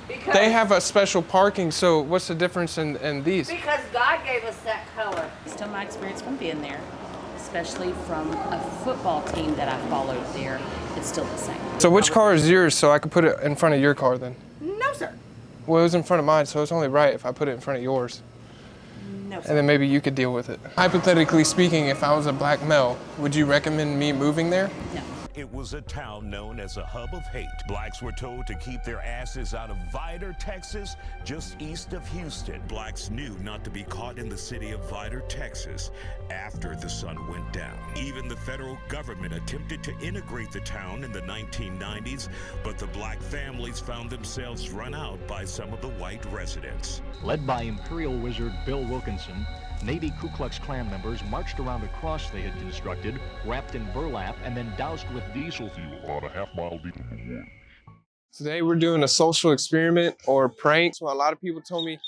Because They have a special parking, so what's the difference in these? Because God gave us that color. Still my experience from being there, especially from a football team that I followed there, it's still the same. So which car is yours so I could put it in front of your car then? No, sir. Well, it was in front of mine, so it's only right if I put it in front of yours. No, sir. And then maybe you could deal with it. Hypothetically speaking, if I was a black male, would you recommend me moving there? No. It was a town known as a hub of hate. Blacks were told to keep their asses out of Vidor, Texas, just east of Houston. Blacks knew not to be caught in the city of Vidor, Texas, after the sun went down. Even the federal government attempted to integrate the town in the 1990s, but the black families found themselves run out by some of the white residents. Led by Imperial Wizard Bill Wilkinson, Navy Ku Klux Klan members marched around a cross they had constructed, wrapped in burlap, and then doused with diesel fuel about a half-mile deep in the woods. Today we're doing a social experiment or prank. So a lot of people told me,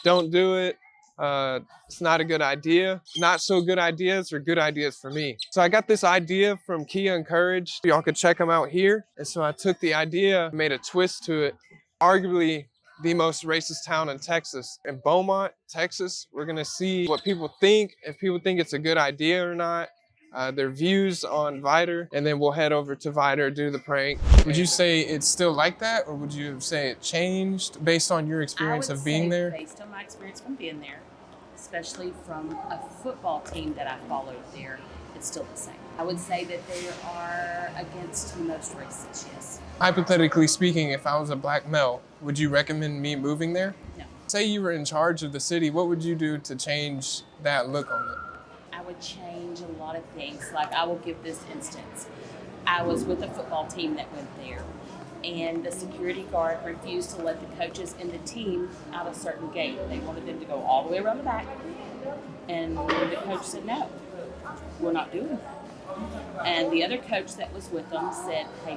don't do it. It's not a good idea. Not so good ideas are good ideas for me. So I got this idea from Kia and Courage. Y'all could check them out here. And so I took the idea, made a twist to it. Arguably the most racist town in Texas. In Beaumont, Texas, we're gonna see what people think, if people think it's a good idea or not, their views on Vidor, and then we'll head over to Vidor, do the prank. Would you say it's still like that, or would you say it changed based on your experience of being there? Based on my experience from being there, especially from a football team that I followed there, it's still the same. I would say that they are against most races, yes. Hypothetically speaking, if I was a black male, would you recommend me moving there? No. Say you were in charge of the city, what would you do to change that look on it? I would change a lot of things. Like, I will give this instance. I was with a football team that went there, and the security guard refused to let the coaches and the team out a certain gate. They wanted them to go all the way around the back, and the coach said, no, we're not doing that. And the other coach that was with them said, hey,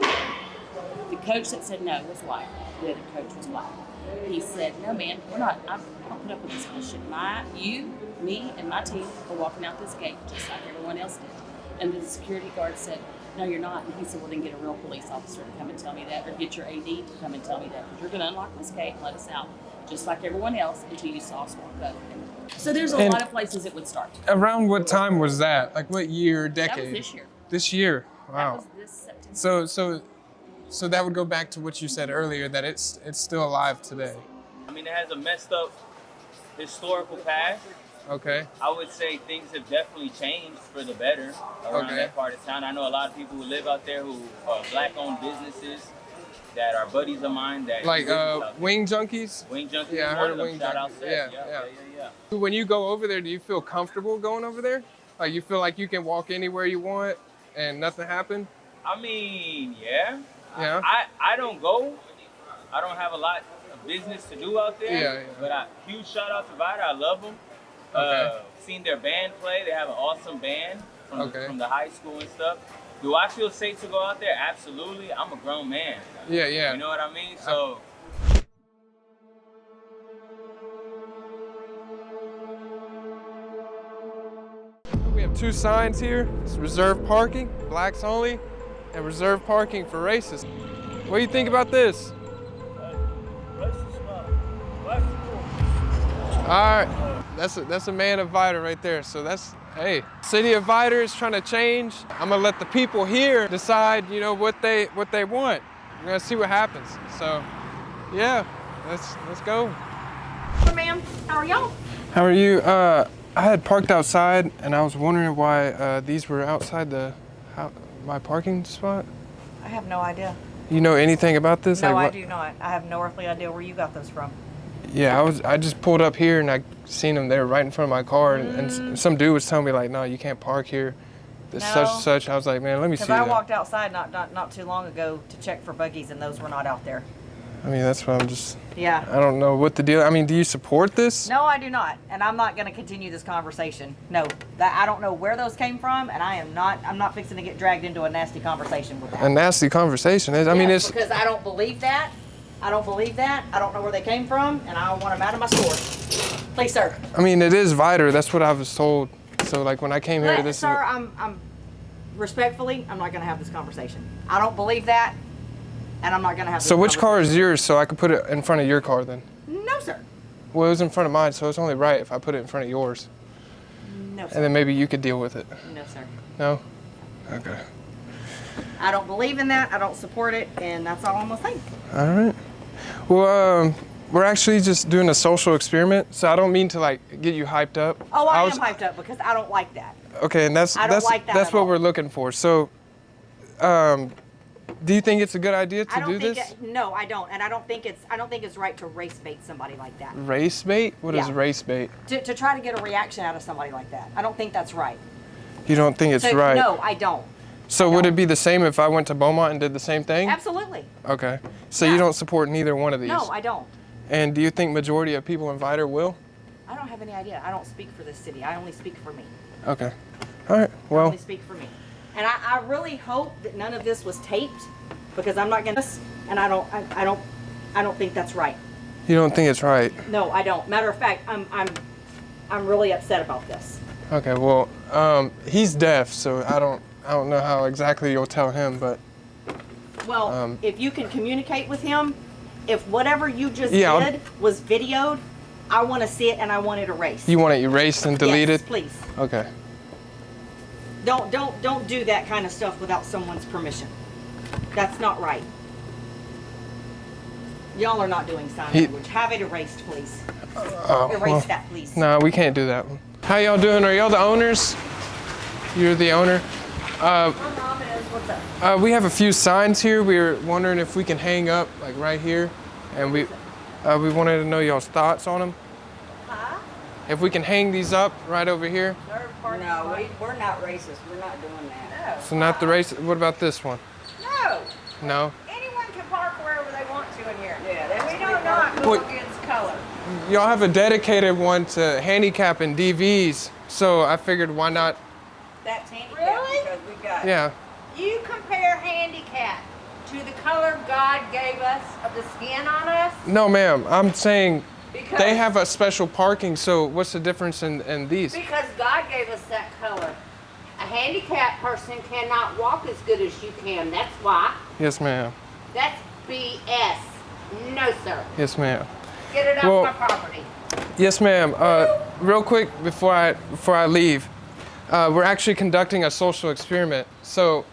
the coach that said no was white. The other coach was black. He said, no, man, we're not. I'm not put up with this bullshit. You, me, and my team are walking out this gate just like everyone else did. And the security guard said, no, you're not. And he said, well, then get a real police officer to come and tell me that, or get your AD to come and tell me that, because you're going to unlock this gate and let us out, just like everyone else, until you saw us walk up. So there's a lot of places it would start. Around what time was that? Like what year, decade? That was this year. This year? Wow. That was this September. So that would go back to what you said earlier, that it's still alive today. I mean, it has a messed up historical past. Okay. I would say things have definitely changed for the better around that part of town. I know a lot of people who live out there who are black-owned businesses that are buddies of mine. That like Wing Junkies? Wing Junkies. Yeah, I heard of Wing Junkies. Yeah. When you go over there, do you feel comfortable going over there? Like you feel like you can walk anywhere you want and nothing happen? I mean, yeah. Yeah. I don't go. I don't have a lot of business to do out there. Yeah. But huge shout out to Vidor. I love them. Okay. Seen their band play. They have an awesome band from the high school and stuff. Do I feel safe to go out there? Absolutely. I'm a grown man. Yeah. You know what I mean? So. We have two signs here. It's reserved parking, blacks only, and reserved parking for racists. What do you think about this? All right, that's a man of Vidor right there. So hey, city of Vidor is trying to change. I'm gonna let the people here decide, what they want. We're gonna see what happens. So, yeah, let's go. Hey, ma'am, how are y'all? How are you? I had parked outside, and I was wondering why these were outside my parking spot. I have no idea. You know anything about this? No, I do not. I have no earthly idea where you got those from. Yeah, I just pulled up here and I seen them there right in front of my car, and some dude was telling me like, no, you can't park here. This such and such. I was like, man, let me see that. Because I walked outside not too long ago to check for buggies, and those were not out there. I mean, that's what I'm just. Yeah. I don't know what the deal. I mean, do you support this? No, I do not, and I'm not going to continue this conversation. No, I don't know where those came from, and I'm not fixing to get dragged into a nasty conversation with that. A nasty conversation. I mean, it's because I don't believe that. I don't believe that. I don't know where they came from, and I want them out of my store. Please, sir. I mean, it is Vidor. That's what I was told. So, like, when I came here, this sir, I'm respectfully, I'm not going to have this conversation. I don't believe that. and I'm not gonna have. So this which car is conversation. yours so I can put it in front of your car then? No, sir. Well, it was in front of mine, so it's only right if I put it in front of yours. No, sir. And then maybe you could deal with it. No, sir. No? Okay. I don't believe in that. I don't support it, and that's all I'm gonna say. All right. Well, we're actually just doing a social experiment, so I don't mean to like get you hyped up. Oh, I am hyped up because I don't like that. Okay, and that's I don't like that that's at what all. we're looking for. So, do you think it's a good idea I to don't do think this? no, I don't, and I don't think it's right to race bait somebody like that. Race bait? What is Yeah. race bait? To try to get a reaction out of somebody like that. I don't think that's right. You don't think it's So, right? No, I don't. So would it be the same if I went to Beaumont and did the same thing? Absolutely. Okay. So Yeah. you don't support neither one of these? No, I don't. And do you think majority of people in Vidor will? I don't have any idea. I don't speak for this city. I only speak for me. Okay. All right. I Well, only speak for me. And I really hope that none of this was taped, because I'm not gonna. And I don't think that's right. you don't think it's right? No, I don't. Matter of fact, I'm really upset about this. Okay. Well, he's deaf, so I don't know how exactly you'll tell him, but Well, if you can communicate with him, if whatever you just Yeah, I'll- did was videoed, I want to see it and I want it erased. you want it erased and deleted? Yes, please. Okay. Don't do that kind of stuff without someone's permission. That's not right. Y'all are not doing sign language. Have it erased, please. Erase that, please. No, we can't do that one. How y'all doing? Are y'all the owners? You're the owner? My mom is. What's up? We have a few signs here. We were wondering if we can hang up, like right here, and we wanted to know y'all's thoughts on them. Huh? If we can hang these up right over here. No, we're not racist. We're not doing that. No. So not the race. What about this one? No. No. Anyone can park wherever they want to in here. Yeah, that's We free do not parking. go What- against color. Y'all have a dedicated one to handicap and DVs, so I figured why not? That's handicap Really? because we got. Yeah. You compare handicap to the color God gave us of the skin on us? No, ma'am. I'm saying Because they have a special parking. So what's the difference in these? Because God gave us that color. A handicapped person cannot walk as good as you can. That's why. Yes, ma'am. That's BS. No, sir. Yes, ma'am. Get it off Well- my property. Yes, ma'am. Real quick before I leave, we're actually conducting a social experiment. So,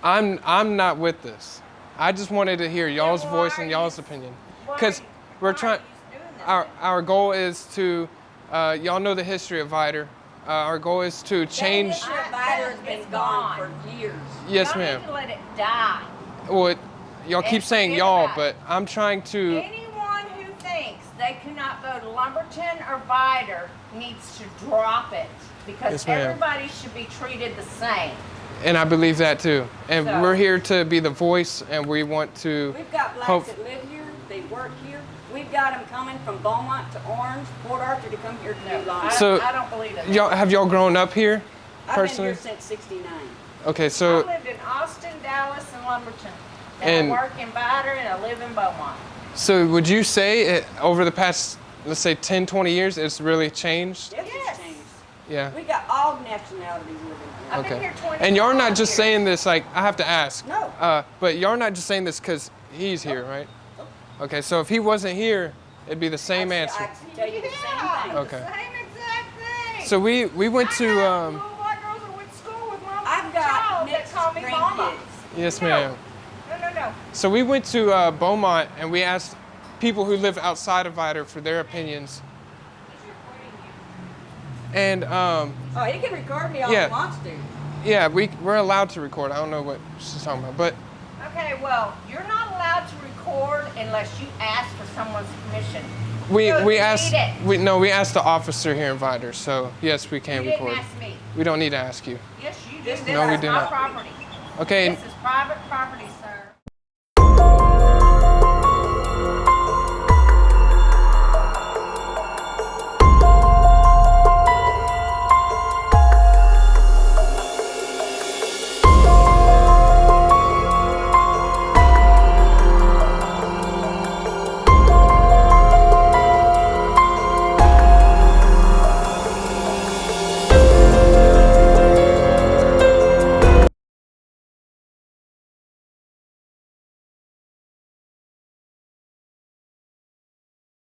I'm not with this. I just wanted to hear y'all's why voice are and you- y'all's opinion, why because are we're you trying. doing this? Our goal is to, y'all know the history of Vidor. Our goal is to change. History of Vidor has been gone for years. Yes, Y'all ma'am. need to let it die. Well, y'all keep And saying forget y'all, about but it. I'm trying to. Anyone who thinks they cannot go to Lumberton or Vidor needs to drop it, because Yes, ma'am. everybody should be treated the same. And I believe that too. And So- we're here to be the voice, and we want to. We've got blacks Hope- that live here. They work here. We've got them coming from Beaumont to Orange, Port Arthur to come here to do I, live. So- I don't believe it. Y'all have y'all grown up here, I've been personally? here since '69. Okay, I so lived in Austin, Dallas, and Lumberton. And- And I work in Vidor, and I live in Beaumont. would you say it, over the past, let's say 10, 20 years, it's really changed? Yes, Yes. it's changed. Yeah. We got all nationalities living here. I've been Okay. here 20 And y'all not just years. saying this, like, I have to ask. No. But y'all not just saying this because he's here, right? Okay, so if he wasn't here, it'd be the same answer. I can tell you the Yeah, same thing. Okay. the same exact thing. So we went I to, got little white girls that went to school with my I've got child that mixed call me mama. grandkids. yes, No. ma'am. No. So we went to Beaumont and we asked people who live outside of Vidor for their opinions. And Oh, he can record me all Yeah. he wants to. yeah, we're allowed to record. I don't know what she's talking about, but Okay, well, you're not allowed to record unless you ask for someone's permission. we You we need asked it. we asked the officer here in Vidor. So yes, we can You didn't record. ask me. We don't need to ask you. Yes, you do. This This is No, we is do my not. property. Okay. This is private property,